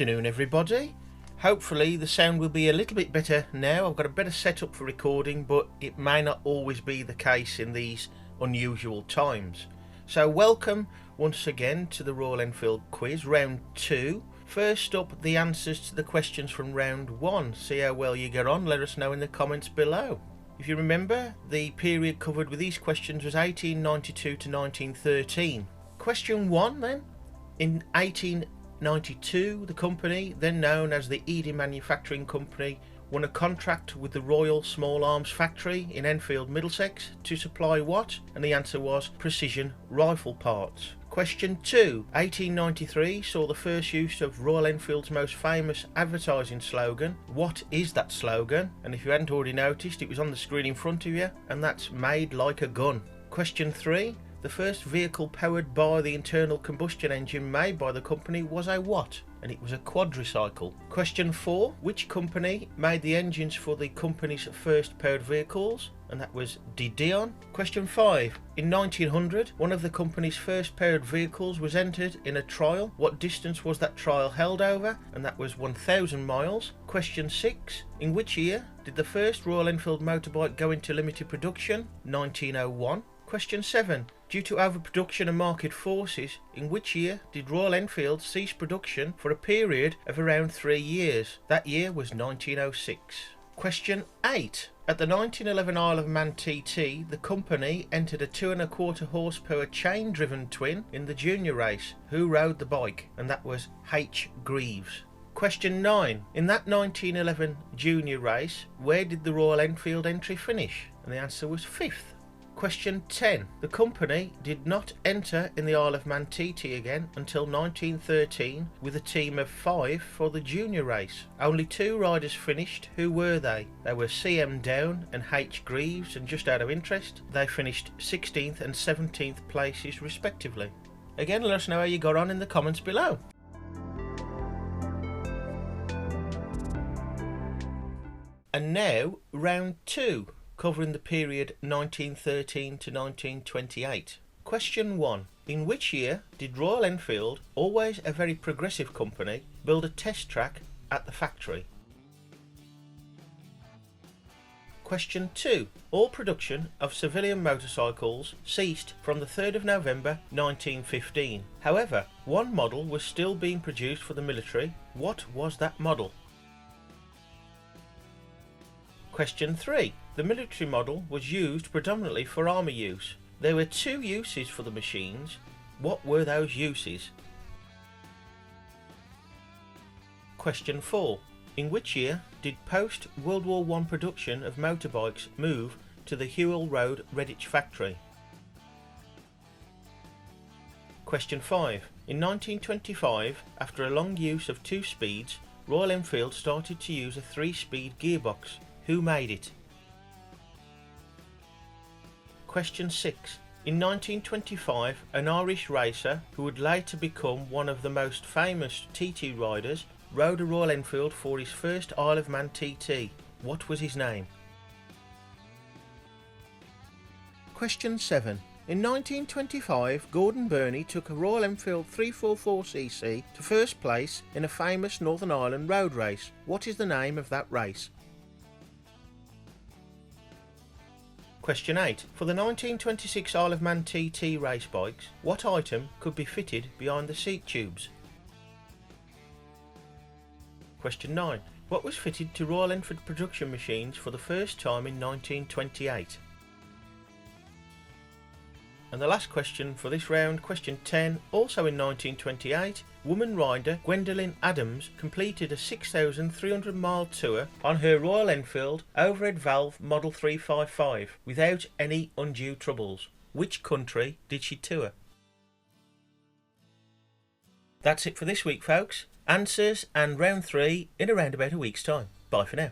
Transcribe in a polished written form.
afternoon everybody. Hopefully the sound will be a little bit better now. I've got a better setup for recording, but it may not always be the case in these unusual times. So welcome once again to the Royal Enfield quiz, round 2. First up, the answers to the questions from round 1. See how well you get on, let us know in the comments below. If you remember, the period covered with these questions was 1892 to 1913. Question 1 then. In 1892, the company, then known as the Edy Manufacturing Company, won a contract with the Royal Small Arms Factory in Enfield, Middlesex to supply what? And the answer was precision rifle parts. Question 2. 1893 saw the first use of Royal Enfield's most famous advertising slogan. What is that slogan? And if you hadn't already noticed, it was on the screen in front of you, and that's made like a gun. Question 3. The first vehicle powered by the internal combustion engine made by the company was a what? And it was a quadricycle. Question 4. Which company made the engines for the company's first powered vehicles? And that was Dion. Question 5. In 1900, one of the company's first powered vehicles was entered in a trial. What distance was that trial held over? And that was 1,000 miles. Question 6. In which year did the first Royal Enfield motorbike go into limited production? 1901. Question 7. Due to overproduction and market forces, in which year did Royal Enfield cease production for a period of around 3 years? That year was 1906. Question 8. At the 1911 Isle of Man TT, the company entered a 2.25 horsepower chain-driven twin in the junior race. Who rode the bike? And that was H. Greaves. Question 9. In that 1911 junior race, where did the Royal Enfield entry finish? And the answer was 5th. Question 10. The company did not enter in the Isle of Man TT again until 1913 with a team of 5 for the junior race. Only 2 riders finished. Who were they? They were C.M. Down and H. Greaves, and just out of interest, they finished 16th and 17th places respectively. Again, let us know how you got on in the comments below. And now, round 2. Covering the period 1913 to 1928. Question 1. In which year did Royal Enfield, always a very progressive company, build a test track at the factory? Question 2. All production of civilian motorcycles ceased from the 3rd of November 1915. However, one model was still being produced for the military. What was that model? Question 3. The military model was used predominantly for army use. There were 2 uses for the machines. What were those uses? Question 4. In which year did post-World War I production of motorbikes move to the Hewell Road Redditch factory? Question 5. In 1925, after a long use of 2 speeds, Royal Enfield started to use a 3-speed gearbox. Who made it? Question 6. In 1925, an Irish racer who would later become one of the most famous TT riders rode a Royal Enfield for his first Isle of Man TT. What was his name? Question 7. In 1925, Gordon Burney took a Royal Enfield 344cc to first place in a famous Northern Ireland road race. What is the name of that race? Question 8. For the 1926 Isle of Man TT race bikes, what item could be fitted behind the seat tubes? Question 9. What was fitted to Royal Enfield production machines for the first time in 1928? And the last question for this round, question 10, also in 1928, woman rider Gwendolyn Adams completed a 6,300 mile tour on her Royal Enfield overhead valve Model 355 without any undue troubles. Which country did she tour? That's it for this week, folks. Answers and round 3 in around about a week's time. Bye for now.